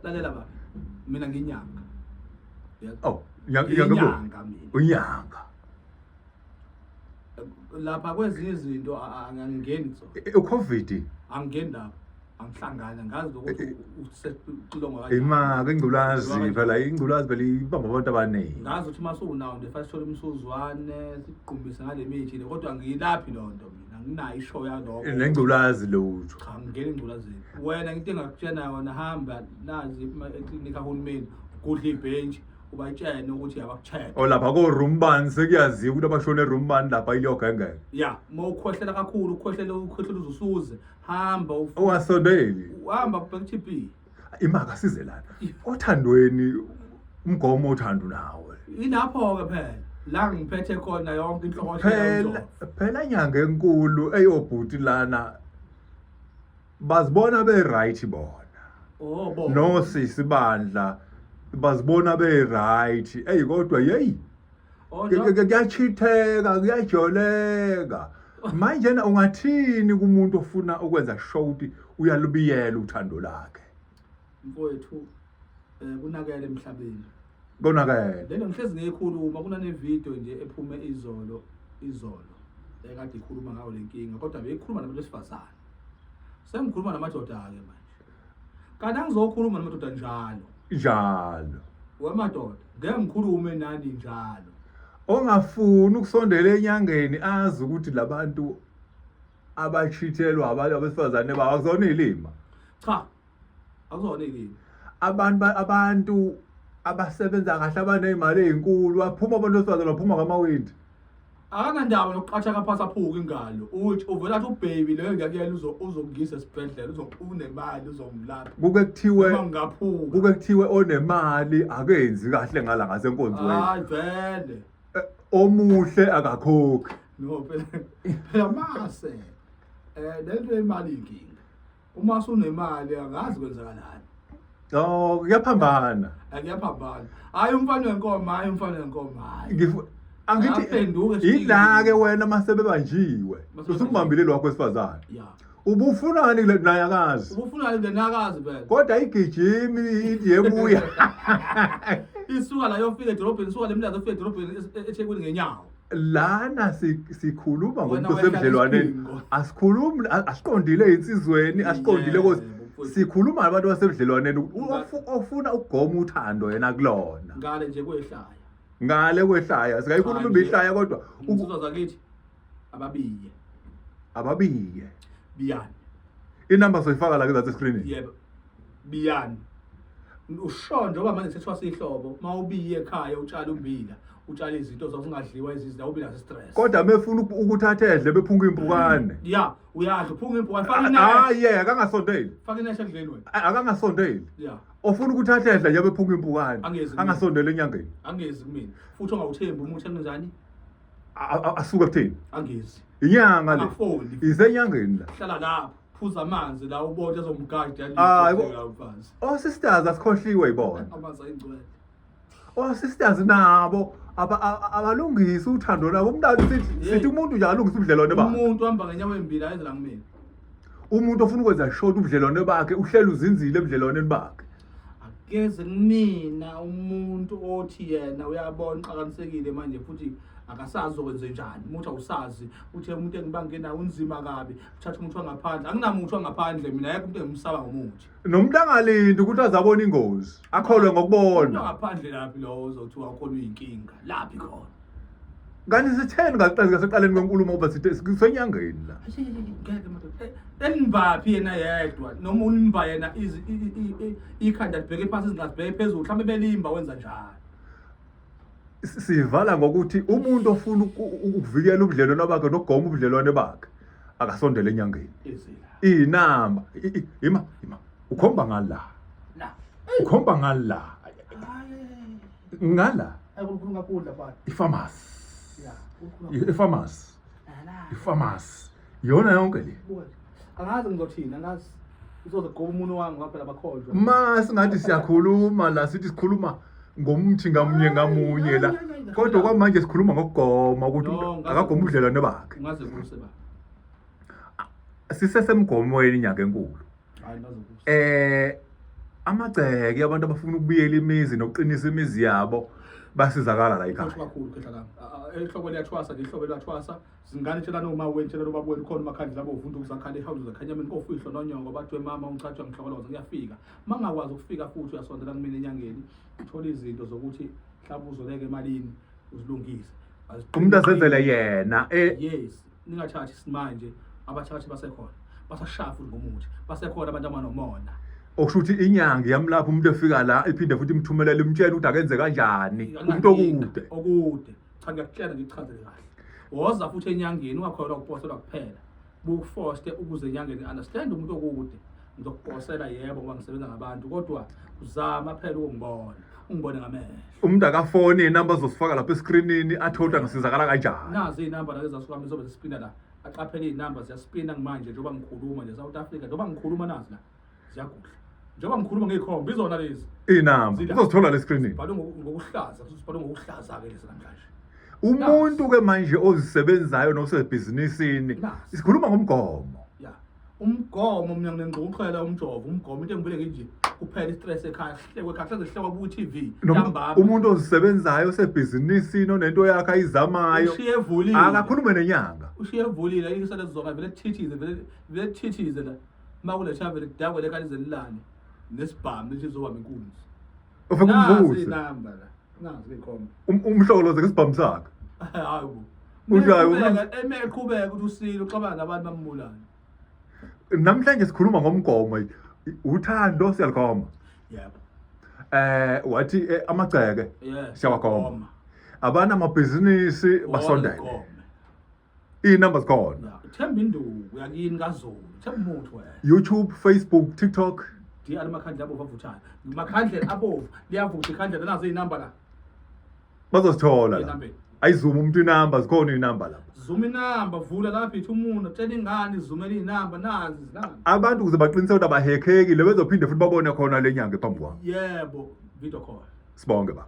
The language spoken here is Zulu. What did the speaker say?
lalela baba mina nginyanga Oh nyanga unyanga lapha kwezinye izinto angangeni so uCovid angeni lapha angihlangana ngazi ukuthi useqilonga ima ingculazi phela ingculazi phela ibamba abantu abaningi ngazi ukuthi masunawo nje fast thola umsuzwane siqumbise ngale mithi le kodwa ngiyilaphi lonto mina nginayo ishow yalokho nengculazi lutho cha ngene ingculazini wena into engakutshena yona hamba nazi eclinic kahulumeni kudla ibench ubatshene ukuthi abakucheck lapha ko Rumbani sekuyaziwa ukuthi abashone Rumbani lapha iliyogenge ya mawukhohlela kakhulu ukhohlela uzusuze hamba ungasondeli uhamba kubheka TB imaka size lana othandweni umgomo othando nawe ilapho ke phela la ngiphethe khona yonke inhloko phela inyanga enkulu eyobhuti lana bazibona be right bona no sisibandla bazibona be right kodwa hey kuyachitheka kuyajoleka manje na ungathini kumuntu ofuna ukwenza show ukuthi uyalubiyela uthando lakhe mfowethu kunakele emhlabeni konakele lento ngihlezi ngiyikhuluma kunane video nje ephume izolo ekade ikhuluma ngawo lenkinga kodwa beyikhuluma nabantu besifazane sengikhuluma namadoda ke manje kanti angizokhuluma namadoda njalo wemadoda ngeke ngikhulume nani njalo ongafuni ukusondela enyangeni azi ukuthi labantu abachithelwa abantu abesifazane bakuzona ilima cha akuzona ilima abantu abasebenza kahle abanezimali ezinkulu baphuma abantu besifazane baphuma ngamawindi akanandaba nokuqhatha kaphansi aphuka ingalo uthi uvela athi ubaby leyo ngiyakuyela uzongisa esibhedlela uzokunemali uzomlapha kuke kuthiwe onemali akenzi kahle ngala ngasenkonzweni hayi vele omuhle akakhokhi no phela mase lento imali inkinga uma usunemali angazi kwenzakalani kuyaphambana akuyaphambana hayi umfana wenkomo hayi angithi ila ke wena masebebanjiwe usukubambile lokho kwesifazane ubufunani le nayakazi phela kodwa igijimi iyebuya isuka la yofika edrobheni isuka lemlazo ofika edrobheni eThekwini ngenyawo lana sikhuluma ngomuntu osebudlelwaneni asikhulumi asiqondile insizweni asiqondile ukuthi sikhuluma nabantu basebudlelwaneni ofuna ukugoma uthando yena kulona ngale nje kwehlaya ngale kwehlaya sikayikhuluma ibihlaya kodwa insizwa zakithi ababiye biyani inamba soyifaka la ke screen yebo biyani usho njengoba manje sethwa sihlobo mawubiye ekhaya utshala umbila utshala izinto zokungadliwa izizidla ubila stress kodwa mefuna ukuthatha edle bephunga impukane uyadla uphunga impukane faka inene akangasondeli faka inene endleni wena akangasondeli ofuna ukuthatha edle nje bephunga impukane angasondeli enyangeni angezi kumina futhi ongawuthembi umuthi enizani asuka kuthini angezi inyanga le isenyangeni la hlala lapha phuza amanzi la ubona ezomgada yaliphi mfazi sisters asikhohliwe ibona amanzi ayingcwele sisters nabo abalungisa uthando nabo umntana sithi umuntu nje alungisa ubudlelwane bakhe umuntu ohamba ngenyawo embili ayenzela kumina umuntu ofuna ukwenza short ubudlelwane bakhe uhlela uzinzile ebudlelwaneni bakhe akeze kumina umuntu othi yena uyabona uqhakanisekile manje futhi akasazi ukwenza njani umuntu awusazi uthi umuntu engibangena unzima kabi uthatha umuntu wangaphandle anginamuntu wangaphandle mina yeke umuntu engisaba ngomuthi nomuntu angalindi ukuthi azabona ingozi akholwe ngokubona ngaphandle laphi lo uzothi wakhona uyinkinga laphi khona kanti sitheni ngaseqaleni kwenkulumo ngoba sithi sisenyangeni la ngeke madoda enibaphi yena yedwa noma unimba yena ikhanda libheke phansi izingazibheke phezulu mhlawumbe belimba wenza njalo sivala ngokuthi umuntu ofuna ukuvikela ubudlelwane bakhe nokugoma ubudlelwane bakhe akasondele enyangeni inamba ima ukhomba ngala ukhomba ngala akukhuluma kudla bani ifamasi yona yonke le angazi ngizothina ngazi uzogoma umuntu wangu ngaphela bakhohlwa singathi siyakhuluma la sithi sikhuluma ngomthi ngamunye la kodwa kwamanje sikhuluma ngokugoma ukuthi akagoma ubudlelwane bakhe ngaze kuse ba sisesemgomweni inyanga enkulu amagceke abantu abafuna ukubuyela imizi nokuqinisa imizi yabo basizakala la Ikhona ekhaya. kakhulu phela la. Ehlobo liyathwasa ihlobo liyathwasa. Zingane tshela noma wentshela noma wena khona makhandla labo uvunda ukuzakhanda ehouse zakhanyameni kofihlo nonyongo bathi mama ungicatshwa ngihlokoloza ngiyafika. Mangakwazi ukufika futhi uyasondela kumina enyangeni. Uthola izinto zokuthi mhlawumbe uzoleka emalini uzilungise. Umuntu asenzele yena Yes, ningathathi isimanje abathathi basekhona. Basashafu ngomuthi. Basekhona abantu abanomona. okusho ukuthi inyanga yamlapha umuntu efika la iphinde futhi imthumelele imtshela ukuthi akenze kanjani. Umuntu okude. Okude. Cha ngiyakutshela ngichazele kahle. Woza futhi enyangeni ungakholwa ukuposelwa kuphela. Bukuforce ukuze enyangeni understand umuntu okude. Ngizokuposela yebo ngoba ngisebenza ngabantu kodwa uzama phela ukungibona. Ungibone ngamehlo. Umuntu akafoni inamba zosifaka lapha escreenini athola ngisizakala kanjani. Nazi inamba lezi zasuka mizobe zispina la. Aqaphele inamba ziyaspina manje njengoba ngikhuluma nje South Africa njengoba ngikhuluma nazi la. Ziyagudla. Njengoba ngikhuluma ngekhomba izona lezi. Inamba uzozithola le screenini. Bhalwe ngokuhlaza, sibhalwe ngokuhlaza ke lesi namhlanje. Umuntu ke manje ozisebenzayo nosebhizinisini sikhuluma ngomgomo. Ya. Umgomo mina nginengquqhela umjovo, umgomo into engibuleke nje kuphela istress ekhaya, sihlekwe ekhaya, sezihlekwa ku TV. Umuntu ozisebenzayo osebhizinisini onento yakhe ayizamayo Ushiye evulile. akakhulume nenyanga. Ushiye evulile isale zizonga vele thithize vele thithize la. Makuletha vele kudakwe lekhali zelilane. Nesibhamu lethi zobamba inkunzi. Ufike umbuze inamba la. Nazi ke khomba. umhlokoloze ngesibhamu sakhe. Hayibo. Unjayo emeqhubeka ukuthi usile uxabana nabantu bambulana. namhlanje sikhuluma ngomgomo uthando siyalikhoma. Yebo. Wathi amagceke Yes. siyawagoma. Abana amabhizinisi basondele. Inamba zikhona. Themba induku yakini kaZulu. Themba umuntu wena. YouTube, Facebook, TikTok. Diya amakhandla abo bavuthana. Makhandla abo liyavutha ikhandla nazo inamba la. Bazosithola la. Inamba. Ayizuma umuntu inamba zikhona inamba la. Zuma inamba vula lapha ithi umuntu tshela ingane izumela inamba nazi izinamba. Abantu ukuze baqinise ukuthi abahekhekile bezophinde futhi babone khona lenyanga ephambi kwabo. Yebo, video call. Sibonge ba.